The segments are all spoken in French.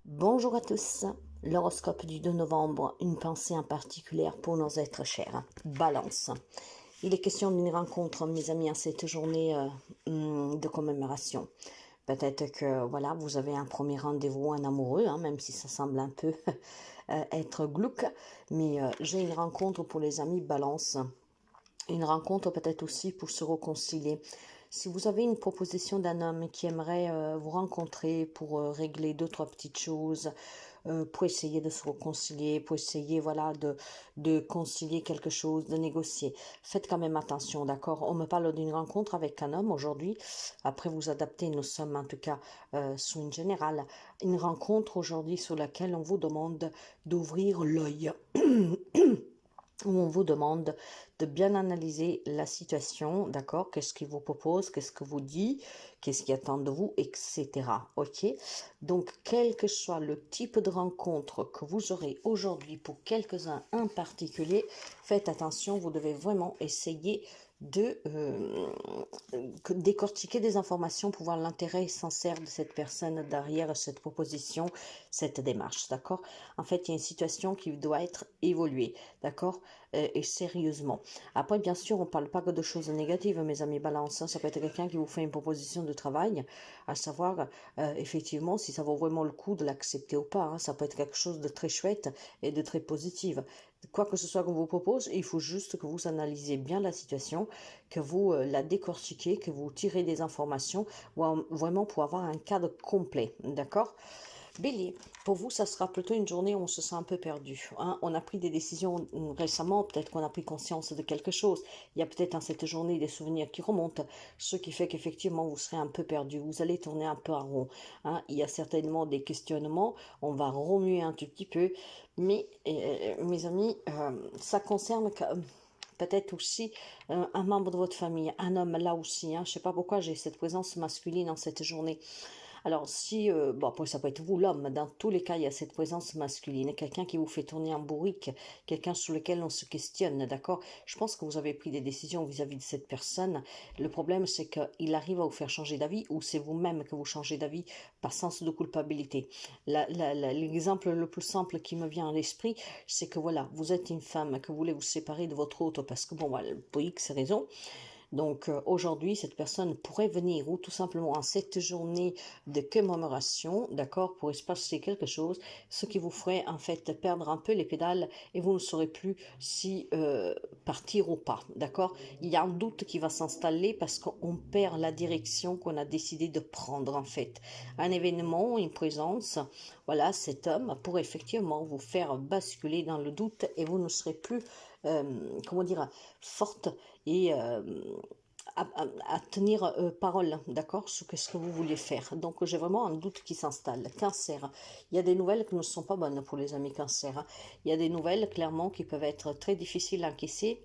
Bonjour à tous, l'horoscope du 2 novembre, une pensée en particulier pour nos êtres chers. Balance. Il est question d'une rencontre, mes amis, en cette journée de commémoration. Peut-être que voilà, vous avez un premier rendez-vous, un amoureux, même si ça semble un peu être glauque, mais j'ai une rencontre pour les amis Balance. Une rencontre peut-être aussi pour se réconcilier. Si vous avez une proposition d'un homme qui aimerait vous rencontrer pour régler deux, trois petites choses, pour essayer de se réconcilier, pour essayer voilà de concilier quelque chose, de négocier, faites quand même attention, d'accord? On me parle d'une rencontre avec un homme aujourd'hui. Après vous adapter, nous sommes en tout cas sous une générale. Une rencontre aujourd'hui sur laquelle on vous demande d'ouvrir l'œil. Où on vous demande de bien analyser la situation, d'accord? Qu'est-ce qu'il vous propose, qu'est-ce que vous dit, qu'est-ce qu'il attend de vous, etc. Ok? Donc, quel que soit le type de rencontre que vous aurez aujourd'hui pour quelques-uns en particulier, faites attention, vous devez vraiment essayer de décortiquer des informations pour voir l'intérêt sincère de cette personne derrière cette proposition, cette démarche, d'accord? En fait, il y a une situation qui doit être évoluée, d'accord? Et sérieusement. Après, bien sûr, on ne parle pas que de choses négatives, mes amis balance, hein. Ça peut être quelqu'un qui vous fait une proposition de travail, à savoir, effectivement, si ça vaut vraiment le coup de l'accepter ou pas, hein. Ça peut être quelque chose de très chouette et de très positif. Quoi que ce soit qu'on vous propose, il faut juste que vous analysiez bien la situation, que vous la décortiquez, que vous tirez des informations, vraiment pour avoir un cadre complet, d'accord? Bélier, pour vous, ça sera plutôt une journée où on se sent un peu perdu, hein. On a pris des décisions récemment, peut-être qu'on a pris conscience de quelque chose. Il y a peut-être dans cette journée des souvenirs qui remontent, ce qui fait qu'effectivement, vous serez un peu perdu. Vous allez tourner un peu en rond, hein. Il y a certainement des questionnements. On va remuer un tout petit peu. Mais, mes amis, ça concerne peut-être aussi un membre de votre famille, un homme là aussi, hein. Je ne sais pas pourquoi j'ai cette présence masculine en cette journée. Alors si, bon après ça peut être vous l'homme, dans tous les cas il y a cette présence masculine, quelqu'un qui vous fait tourner en bourrique, quelqu'un sur lequel on se questionne, d'accord? Je pense que vous avez pris des décisions vis-à-vis de cette personne. Le problème c'est qu'il arrive à vous faire changer d'avis ou c'est vous-même que vous changez d'avis par sens de culpabilité. L'exemple le plus simple qui me vient à l'esprit, c'est que voilà, vous êtes une femme que vous voulez vous séparer de votre autre parce que bon, voilà, pour X raison. Donc aujourd'hui, cette personne pourrait venir ou tout simplement en cette journée de commémoration, d'accord, pour se passer quelque chose, ce qui vous ferait en fait perdre un peu les pédales et vous ne saurez plus si partir ou pas, d'accord? Il y a un doute qui va s'installer parce qu'on perd la direction qu'on a décidé de prendre en fait. Un événement, une présence, voilà, cet homme pourrait effectivement vous faire basculer dans le doute et vous ne serez plus, comment dire, forte et à tenir parole, d'accord, sur ce que vous voulez faire. Donc j'ai vraiment un doute qui s'installe. Cancer, il y a des nouvelles qui ne sont pas bonnes pour les amis cancer, hein. Il y a des nouvelles clairement qui peuvent être très difficiles à encaisser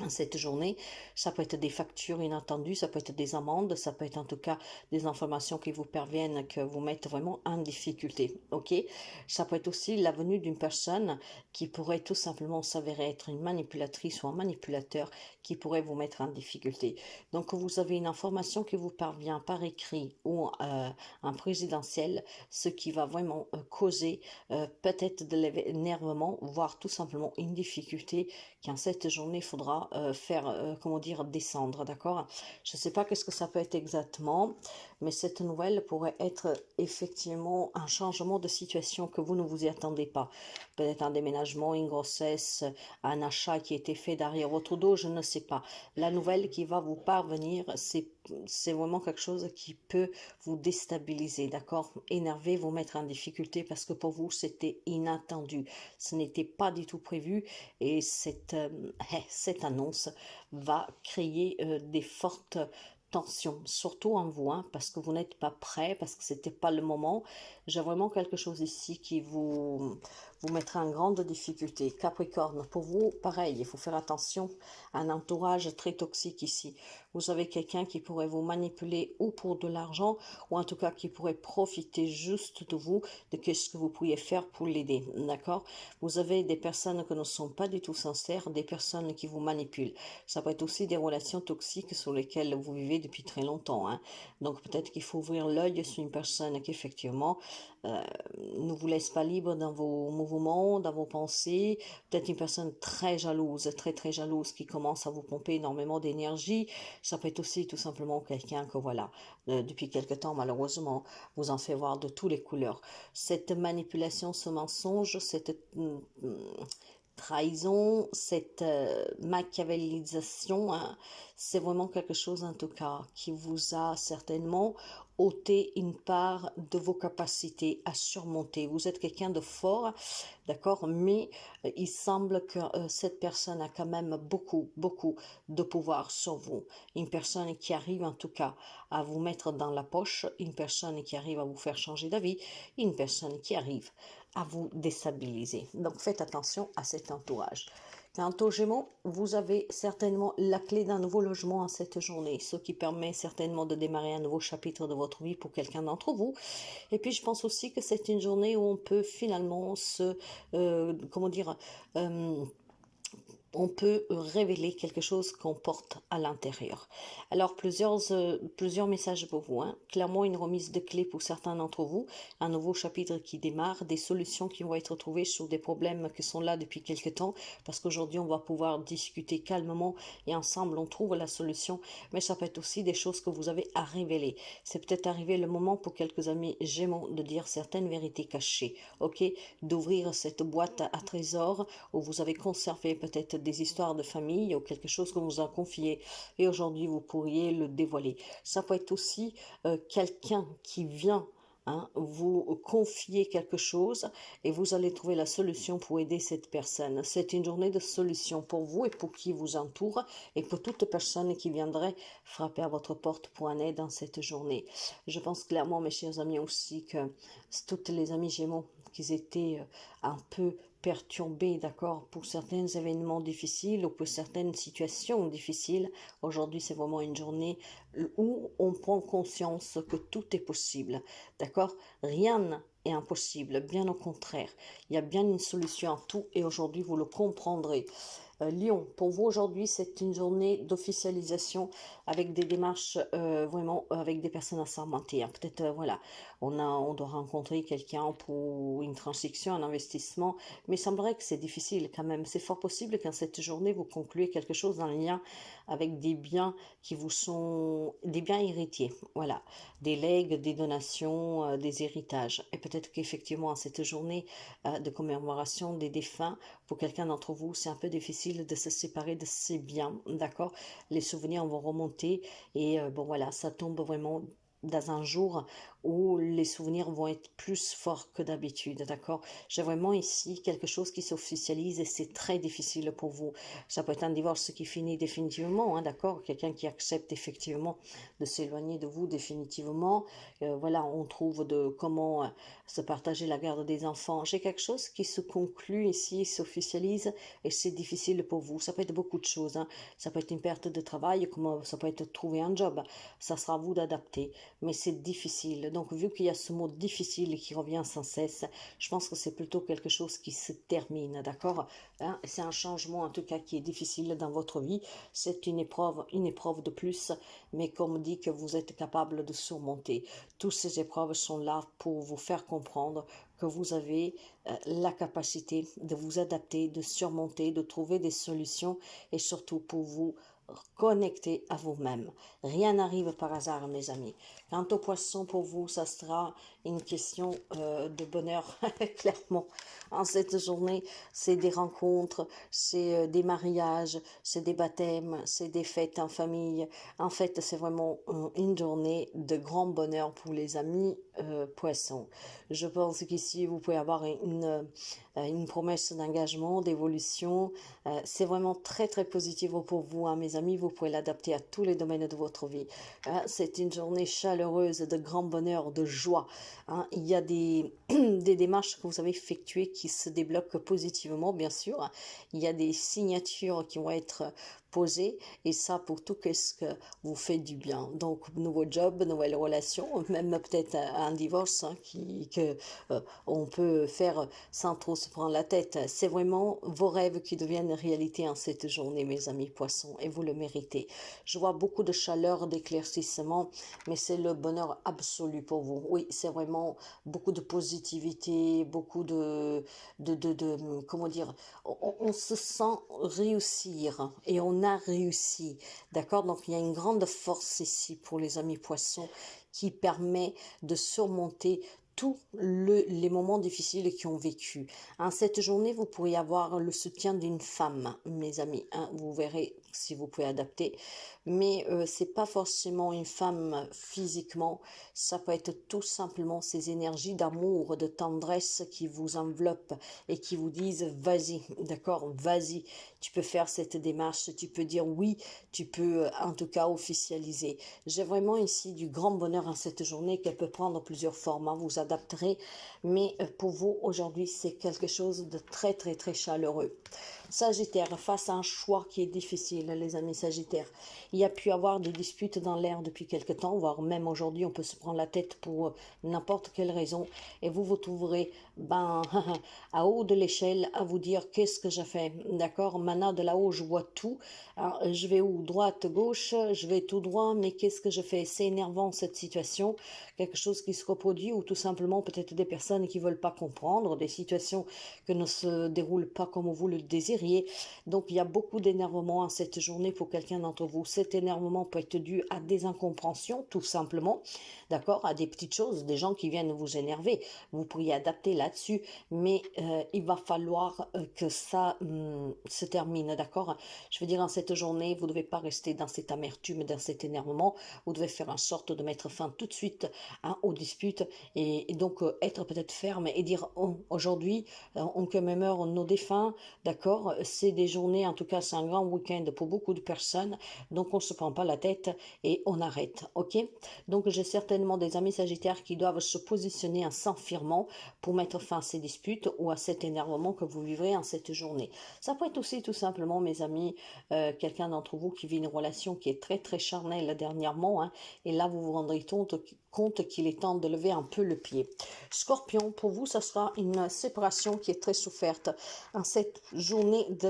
cette journée. Ça peut être des factures inattendues, ça peut être des amendes, ça peut être en tout cas des informations qui vous parviennent, que vous mettent vraiment en difficulté, ok? Ça peut être aussi la venue d'une personne qui pourrait tout simplement s'avérer être une manipulatrice ou un manipulateur qui pourrait vous mettre en difficulté. Donc vous avez une information qui vous parvient par écrit ou en présidentiel, ce qui va vraiment causer peut-être de l'énervement, voire tout simplement une difficulté qu'en cette journée il faudra faire, comment dire, descendre, d'accord? Je ne sais pas qu'est-ce que ça peut être exactement, mais cette nouvelle pourrait être effectivement un changement de situation que vous ne vous y attendez pas. Peut-être un déménagement, une grossesse, un achat qui a été fait derrière votre dos, je ne sais pas. La nouvelle qui va vous parvenir, c'est vraiment quelque chose qui peut vous déstabiliser, d'accord? Énerver, vous mettre en difficulté parce que pour vous, c'était inattendu. Ce n'était pas du tout prévu et cette annonce va créer des fortes tensions, surtout en vous, hein, parce que vous n'êtes pas prêt, parce que c'était pas le moment. J'ai vraiment quelque chose ici qui vous mettra en grande difficulté. Capricorne, pour vous, pareil, il faut faire attention à un entourage très toxique ici. Vous avez quelqu'un qui pourrait vous manipuler ou pour de l'argent, ou en tout cas qui pourrait profiter juste de vous, de ce que vous pourriez faire pour l'aider, d'accord? Vous avez des personnes qui ne sont pas du tout sincères, des personnes qui vous manipulent. Ça peut être aussi des relations toxiques sur lesquelles vous vivez depuis très longtemps, hein. Donc peut-être qu'il faut ouvrir l'œil sur une personne qui effectivement euh, ne vous laisse pas libre dans vos mouvements, dans vos pensées. Peut-être une personne très jalouse, très très jalouse qui commence à vous pomper énormément d'énergie. Ça peut être aussi tout simplement quelqu'un que voilà, depuis quelque temps malheureusement, vous en fait voir de toutes les couleurs. Cette manipulation, ce mensonge, cette trahison, cette machiavélisation, hein, c'est vraiment quelque chose en tout cas qui vous a certainement ôté une part de vos capacités à surmonter. Vous êtes quelqu'un de fort, d'accord, mais il semble que cette personne a quand même beaucoup de pouvoir sur vous. Une personne qui arrive en tout cas à vous mettre dans la poche, une personne qui arrive à vous faire changer d'avis, une personne qui arrive à vous déstabiliser. Donc faites attention à cet entourage. Quant aux Gémeaux, vous avez certainement la clé d'un nouveau logement en cette journée, ce qui permet certainement de démarrer un nouveau chapitre de votre vie pour quelqu'un d'entre vous. Et puis je pense aussi que c'est une journée où on peut finalement comment dire, euh, on peut révéler quelque chose qu'on porte à l'intérieur. Alors, plusieurs messages pour vous, hein. Clairement, une remise de clés pour certains d'entre vous, un nouveau chapitre qui démarre, des solutions qui vont être trouvées sur des problèmes qui sont là depuis quelque temps, parce qu'aujourd'hui, on va pouvoir discuter calmement et ensemble, on trouve la solution, mais ça peut être aussi des choses que vous avez à révéler. C'est peut-être arrivé le moment pour quelques amis Gémeaux de dire certaines vérités cachées, ok? D'ouvrir cette boîte à trésors où vous avez conservé peut-être des histoires de famille ou quelque chose qu'on vous a confié et aujourd'hui vous pourriez le dévoiler. Ça peut être aussi quelqu'un qui vient vous confier quelque chose et vous allez trouver la solution pour aider cette personne. C'est une journée de solution pour vous et pour qui vous entoure et pour toute personne qui viendrait frapper à votre porte pour en aide dans cette journée. Je pense clairement, mes chers amis, aussi que toutes les amis Gémeaux qui étaient un peu perturbés, d'accord, pour certains événements difficiles ou pour certaines situations difficiles. Aujourd'hui, c'est vraiment une journée où on prend conscience que tout est possible, d'accord? Rien est impossible, bien au contraire. Il y a bien une solution à tout et aujourd'hui, vous le comprendrez. Lyon, pour vous aujourd'hui, c'est une journée d'officialisation avec des démarches vraiment avec des personnes assermentées, hein. Peut-être, voilà, on doit rencontrer quelqu'un pour une transaction, un investissement, mais il semblerait que c'est difficile quand même. C'est fort possible qu'en cette journée, vous concluez quelque chose en lien avec des biens qui vous sont des biens héritiers, voilà, des legs, des donations, des héritages. Et peut-être qu'effectivement, en cette journée de commémoration des défunts, pour quelqu'un d'entre vous, c'est un peu difficile de se séparer de ses biens, d'accord? Les souvenirs vont remonter et bon voilà, ça tombe vraiment dans un jour où les souvenirs vont être plus forts que d'habitude, d'accord? J'ai vraiment ici quelque chose qui s'officialise et c'est très difficile pour vous. Ça peut être un divorce qui finit définitivement, hein, d'accord? Quelqu'un qui accepte effectivement de s'éloigner de vous définitivement. Voilà, on trouve de comment se partager la garde des enfants. J'ai quelque chose qui se conclut ici, s'officialise et c'est difficile pour vous. Ça peut être beaucoup de choses, hein. Ça peut être une perte de travail, comme ça peut être trouver un job. Ça sera à vous d'adapter, mais c'est difficile. Donc, vu qu'il y a ce mot difficile qui revient sans cesse, je pense que c'est plutôt quelque chose qui se termine, d'accord? Hein, c'est un changement, en tout cas, qui est difficile dans votre vie. C'est une épreuve de plus, mais comme dit que vous êtes capable de surmonter. Toutes ces épreuves sont là pour vous faire comprendre que vous avez la capacité de vous adapter, de surmonter, de trouver des solutions et surtout pour vous connecter à vous-même. Rien n'arrive par hasard, mes amis. Quant au poisson, pour vous, ça sera une question de bonheur, clairement. En cette journée, c'est des rencontres, c'est des mariages, c'est des baptêmes, c'est des fêtes en famille. En fait, c'est vraiment une journée de grand bonheur pour les amis poissons. Je pense qu'ici, vous pouvez avoir une promesse d'engagement, d'évolution. C'est vraiment très, très positif pour vous, hein, mes amis. Vous pouvez l'adapter à tous les domaines de votre vie. C'est une journée chaleureuse, de grand bonheur, de joie, hein. Il y a des, des démarches que vous avez effectuées qui se débloquent positivement, bien sûr. Il y a des signatures qui vont être posé, et ça pour tout ce que vous fait du bien. Donc, nouveau job, nouvelle relation, même peut-être un divorce hein, que on peut faire sans trop se prendre la tête. C'est vraiment vos rêves qui deviennent réalité en cette journée, mes amis poissons, et vous le méritez. Je vois beaucoup de chaleur, d'éclaircissement, mais c'est le bonheur absolu pour vous. Oui, c'est vraiment beaucoup de positivité, beaucoup comment dire, on se sent réussir et on a réussi. D'accord? Donc, il y a une grande force ici pour les amis poissons qui permet de surmonter tous les moments difficiles qu'ils ont vécu. En cette journée, vous pourriez avoir le soutien d'une femme, mes amis. Hein, vous verrez si vous pouvez adapter. Mais c'est pas forcément une femme physiquement. Ça peut être tout simplement ces énergies d'amour, de tendresse qui vous enveloppent et qui vous disent vas-y, d'accord, vas-y. Tu peux faire cette démarche, tu peux dire oui, tu peux en tout cas officialiser. J'ai vraiment ici du grand bonheur en cette journée qu'elle peut prendre plusieurs formes. Hein, vous adapterez, mais pour vous aujourd'hui c'est quelque chose de très très très chaleureux. Sagittaire, face à un choix qui est difficile, les amis Sagittaires. Il y a pu avoir des disputes dans l'air depuis quelque temps, voire même aujourd'hui, on peut se prendre la tête pour n'importe quelle raison. Et vous vous trouverez à haut de l'échelle à vous dire qu'est-ce que j'ai fait. D'accord? Maintenant, de là-haut, je vois tout. Alors, je vais où? Droite, gauche, je vais tout droit, mais qu'est-ce que je fais? C'est énervant cette situation. Quelque chose qui se reproduit ou tout simplement peut-être des personnes qui ne veulent pas comprendre, des situations que ne se déroulent pas comme vous le désirez. Donc, il y a beaucoup d'énervement en cette journée pour quelqu'un d'entre vous. Cet énervement peut être dû à des incompréhensions, tout simplement, d'accord, à des petites choses, des gens qui viennent vous énerver. Vous pourriez adapter là-dessus, mais il va falloir que ça se termine, d'accord. Je veux dire, en cette journée, vous ne devez pas rester dans cette amertume, dans cet énervement. Vous devez faire en sorte de mettre fin tout de suite hein, aux disputes et donc être peut-être ferme et dire oh, aujourd'hui, on commémore nos défunts, d'accord. C'est des journées, en tout cas c'est un grand week-end pour beaucoup de personnes, donc on ne se prend pas la tête et on arrête, ok. Donc j'ai certainement des amis sagittaires qui doivent se positionner en s'affirmant pour mettre fin à ces disputes ou à cet énervement que vous vivrez en cette journée. Ça peut être aussi tout simplement, mes amis, quelqu'un d'entre vous qui vit une relation qui est très très charnelle dernièrement, hein, et là vous vous rendrez compte qu'il est temps de lever un peu le pied. Scorpion, pour vous, ça sera une séparation qui est très soufferte en cette journée de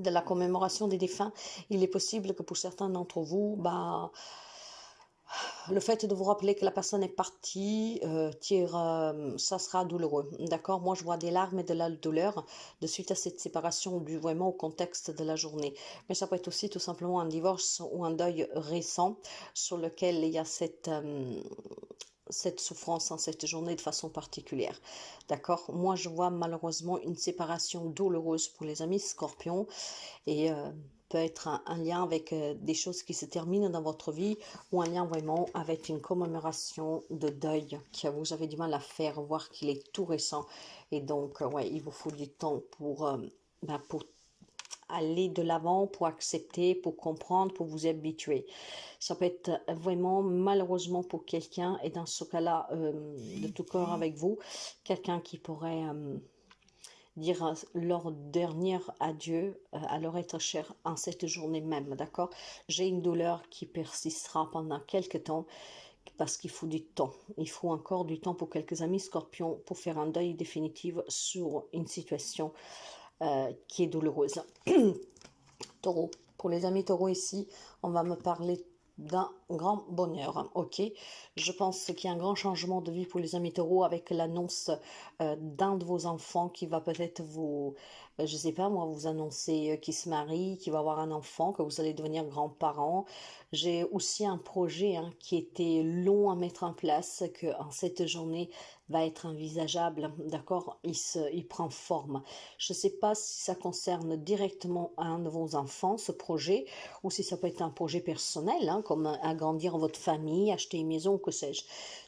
la commémoration des défunts. Il est possible que pour certains d'entre vous, le fait de vous rappeler que la personne est partie, ça sera douloureux. D'accord? Moi, je vois des larmes et de la douleur de suite à cette séparation due vraiment au contexte de la journée. Mais ça peut être aussi tout simplement un divorce ou un deuil récent sur lequel il y a cette souffrance en cette journée de façon particulière. D'accord? Moi, je vois malheureusement une séparation douloureuse pour les amis scorpions et peut être un lien avec des choses qui se terminent dans votre vie ou un lien vraiment avec une commémoration de deuil que vous avez du mal à faire, voir qu'il est tout récent et donc ouais, il vous faut du temps pour aller de l'avant, pour accepter, pour comprendre, pour vous habituer. Ça peut être vraiment malheureusement pour quelqu'un et dans ce cas-là, de tout cœur avec vous, quelqu'un qui pourrait dire leur dernier adieu à leur être cher en cette journée même, d'accord? J'ai une douleur qui persistera pendant quelques temps parce qu'il faut du temps. Il faut encore du temps pour quelques amis scorpions pour faire un deuil définitif sur une situation qui est douloureuse. Taureau. Pour les amis taureaux ici, on va me parler d'un grand bonheur, ok. Je pense qu'il y a un grand changement de vie pour les amis taureaux avec l'annonce d'un de vos enfants qui va peut-être vous, je sais pas moi, vous annoncer qu'il se marie, qu'il va avoir un enfant, que vous allez devenir grands-parents. J'ai aussi un projet hein, qui était long à mettre en place, que en cette journée va être envisageable, d'accord, il prend forme. Je ne sais pas si ça concerne directement un de vos enfants, ce projet, ou si ça peut être un projet personnel, hein, comme agrandir votre famille, acheter une maison, que sais-je.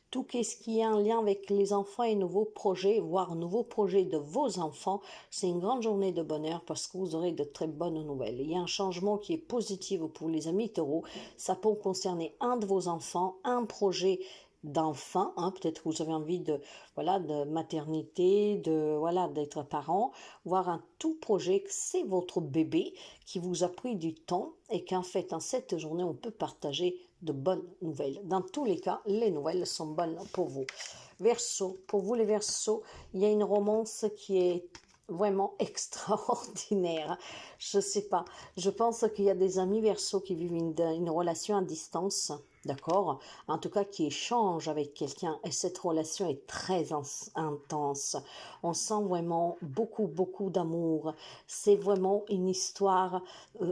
Tout ce qui est en lien avec les enfants et nouveaux projets, voire nouveaux projets de vos enfants, c'est une grande journée de bonheur parce que vous aurez de très bonnes nouvelles. Il y a un changement qui est positif pour les amis taureaux. Ça peut concerner un de vos enfants, un projet d'enfants, hein, peut-être que vous avez envie de, voilà, de maternité, de, voilà, d'être parent, voir un tout projet que c'est votre bébé qui vous a pris du temps et qu'en fait, en cette journée, on peut partager de bonnes nouvelles. Dans tous les cas, les nouvelles sont bonnes pour vous. Verseau, pour vous les Verseaux, il y a une romance qui est vraiment extraordinaire. Je sais pas. Je pense qu'il y a des amis Verseaux qui vivent une relation à distance, d'accord? En tout cas, qui échangent avec quelqu'un et cette relation est très intense. On sent vraiment beaucoup, beaucoup d'amour. C'est vraiment une histoire,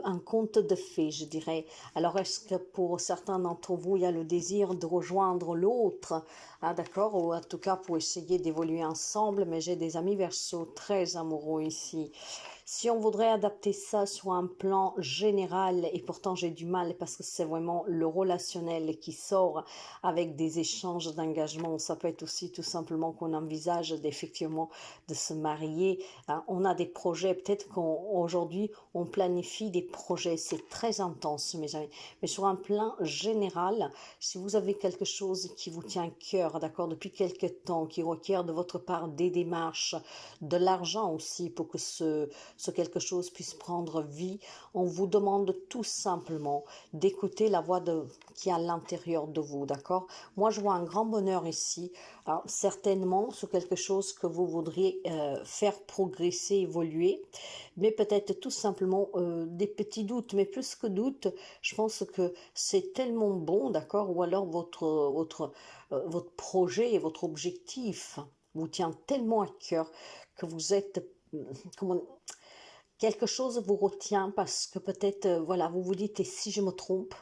un conte de fées, je dirais. Alors, est-ce que pour certains d'entre vous, il y a le désir de rejoindre l'autre? Ah, d'accord, ou en tout cas pour essayer d'évoluer ensemble, mais j'ai des amis Verseaux très amoureux ici. Si on voudrait adapter ça sur un plan général, et pourtant j'ai du mal parce que c'est vraiment le relationnel qui sort avec des échanges d'engagement, ça peut être aussi tout simplement qu'on envisage d'effectivement de se marier. Hein. On a des projets, peut-être qu'aujourd'hui on planifie des projets, c'est très intense mes amis, mais sur un plan général, si vous avez quelque chose qui vous tient à cœur, d'accord, depuis quelque temps, qui requiert de votre part des démarches, de l'argent aussi pour que ce quelque chose puisse prendre vie, on vous demande tout simplement d'écouter la voix qui est à l'intérieur de vous, d'accord? Moi, je vois un grand bonheur ici, alors, certainement sur quelque chose que vous voudriez faire progresser, évoluer, mais peut-être tout simplement des petits doutes, mais plus que doutes, je pense que c'est tellement bon, d'accord? Ou alors votre projet et votre objectif vous tient tellement à cœur que vous êtes, comment, quelque chose vous retient parce que peut-être, voilà, vous vous dites, et si je me trompe?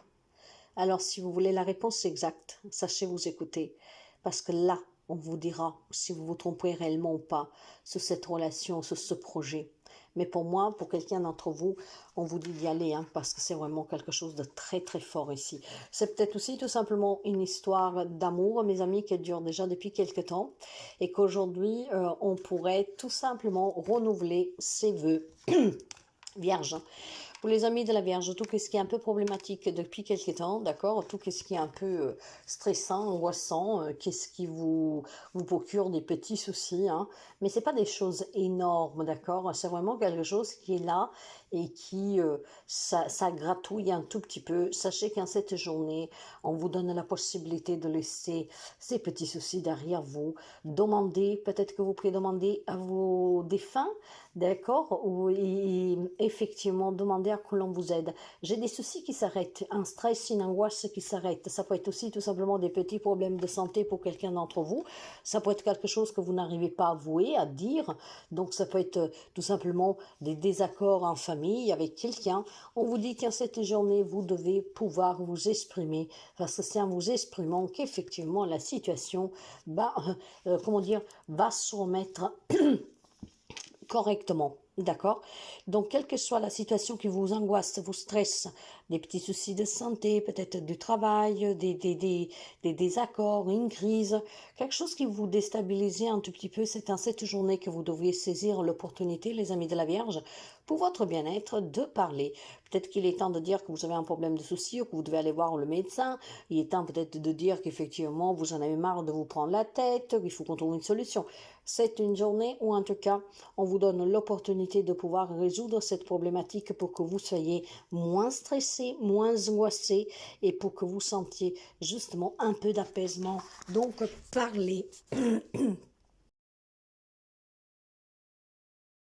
Alors, si vous voulez la réponse exacte, sachez vous écouter, parce que là, on vous dira si vous vous trompez réellement ou pas sur cette relation, sur ce projet. Mais pour moi, pour quelqu'un d'entre vous, on vous dit d'y aller, hein, parce que c'est vraiment quelque chose de très très fort ici. C'est peut-être aussi tout simplement une histoire d'amour, mes amis, qui dure déjà depuis quelque temps, et qu'aujourd'hui, on pourrait tout simplement renouveler ses vœux. Vierge. Pour les amis de la Vierge, tout ce qui est un peu problématique depuis quelques temps, d'accord, tout ce qui est un peu stressant, angoissant, qu'est-ce qui vous procure des petits soucis, hein, mais c'est pas des choses énormes, d'accord, c'est vraiment quelque chose qui est là et qui, ça gratouille un tout petit peu. Sachez qu'en cette journée, on vous donne la possibilité de laisser ces petits soucis derrière vous, demandez, peut-être que vous pouvez demander à vos défunts, d'accord, ou effectivement demander à que l'on vous aide. J'ai des soucis qui s'arrêtent, un stress, une angoisse qui s'arrête. Ça peut être aussi tout simplement des petits problèmes de santé pour quelqu'un d'entre vous. Ça peut être quelque chose que vous n'arrivez pas à avouer, à dire. Donc ça peut être tout simplement des désaccords en famille avec quelqu'un. On vous dit qu'en cette journée, vous devez pouvoir vous exprimer, parce que c'est en vous exprimant qu'effectivement la situation va, comment dire, va se remettre correctement. D'accord? Donc, quelle que soit la situation qui vous angoisse, vous stresse, des petits soucis de santé, peut-être du travail, des désaccords, une crise, quelque chose qui vous déstabilise un tout petit peu, c'est en cette journée que vous devriez saisir l'opportunité, les amis de la Vierge, pour votre bien-être, de parler. Peut-être qu'il est temps de dire que vous avez un problème de soucis ou que vous devez aller voir le médecin. Il est temps peut-être de dire qu'effectivement, vous en avez marre de vous prendre la tête, qu'il faut qu'on trouve une solution. C'est une journée où, en tout cas, on vous donne l'opportunité de pouvoir résoudre cette problématique pour que vous soyez moins stressé, moins angoissé et pour que vous sentiez justement un peu d'apaisement. Donc, parlez.